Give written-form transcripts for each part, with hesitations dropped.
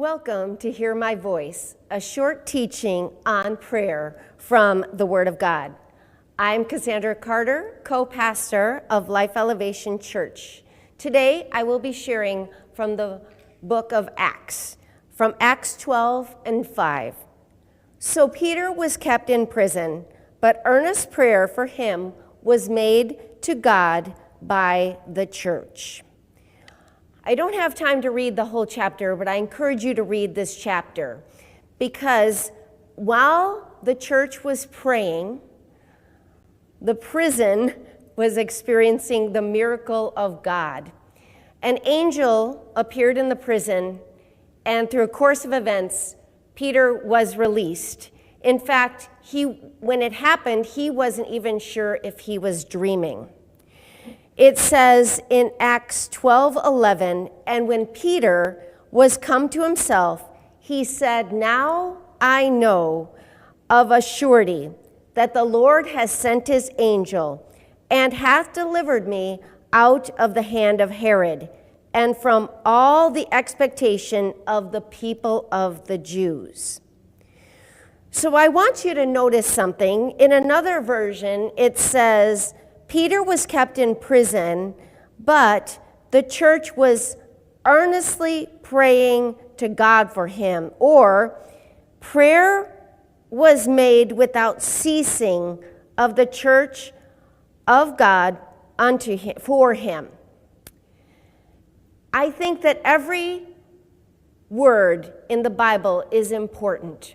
Welcome to Hear My Voice, a short teaching on prayer from the Word of God. I'm Cassandra Carter, co-pastor of Life Elevation Church. Today, I will be sharing from the book of Acts, from Acts 12 and 5. So Peter was kept in prison, but earnest prayer for him was made to God by the church. I don't have time to read the whole chapter, but I encourage you to read this chapter because while the church was praying, the prison was experiencing the miracle of God. An angel appeared in the prison, and through a course of events, Peter was released. In fact, when it happened, he wasn't even sure if he was dreaming. It says in Acts 12:11, and when Peter was come to himself, he said, "Now I know of a surety that the Lord has sent his angel and hath delivered me out of the hand of Herod and from all the expectation of the people of the Jews." So I want you to notice something. In another version, it says, Peter was kept in prison, but the church was earnestly praying to God for him, or prayer was made without ceasing of the church of God unto him, for him. I think that every word in the Bible is important.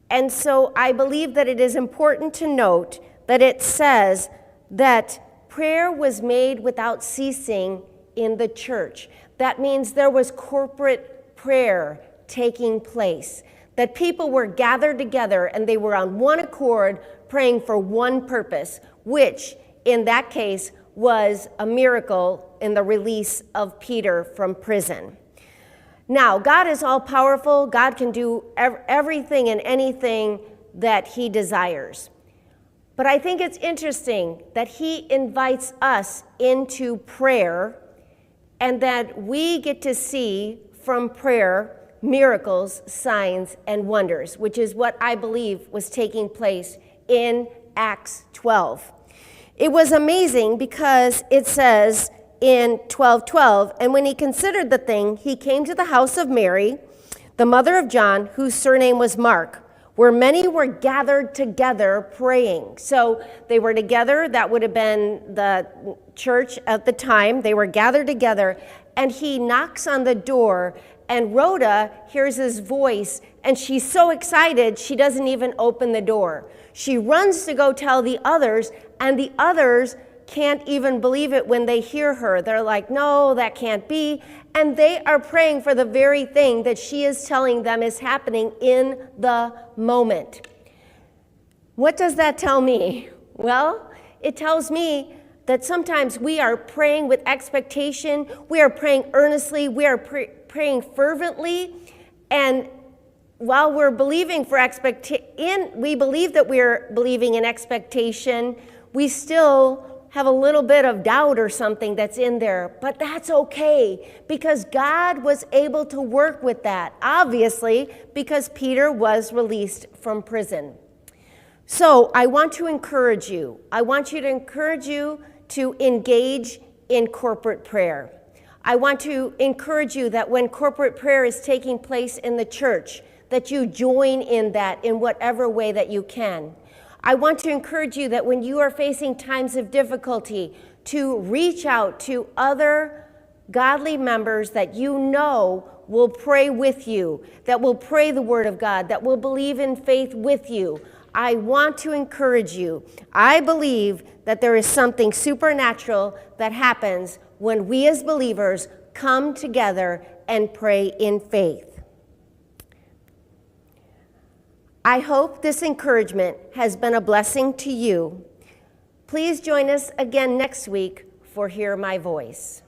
And so I believe that it is important to note that it says that prayer was made without ceasing in the church. That means there was corporate prayer taking place, that people were gathered together and they were on one accord praying for one purpose, which in that case was a miracle in the release of Peter from prison. Now, God is all powerful. God can do everything and anything that he desires. But I think it's interesting that he invites us into prayer and that we get to see from prayer miracles, signs, and wonders, which is what I believe was taking place in Acts 12. It was amazing because it says in 12:12, and when he considered the thing, he came to the house of Mary, the mother of John, whose surname was Mark, where many were gathered together praying. So they were together. That would have been the church at the time. They were gathered together, and he knocks on the door, and Rhoda hears his voice, and she's so excited, she doesn't even open the door. She runs to go tell the others, and the others can't even believe it when they hear her. They're like, no, that can't be. And they are praying for the very thing that she is telling them is happening in the moment. What does that tell me? Well, it tells me that sometimes we are praying with expectation, we are praying earnestly, we are praying fervently, and while we're believing for we believe that we're believing in expectation, we still have a little bit of doubt or something that's in there, but that's okay because God was able to work with that, obviously, because Peter was released from prison. So I want to encourage you. I want you to encourage you to engage in corporate prayer. I want to encourage you that when corporate prayer is taking place in the church, that you join in that in whatever way that you can. I want to encourage you that when you are facing times of difficulty, to reach out to other godly members that you know will pray with you, that will pray the word of God, that will believe in faith with you. I want to encourage you. I believe that there is something supernatural that happens when we as believers come together and pray in faith. I hope this encouragement has been a blessing to you. Please join us again next week for Hear My Voice.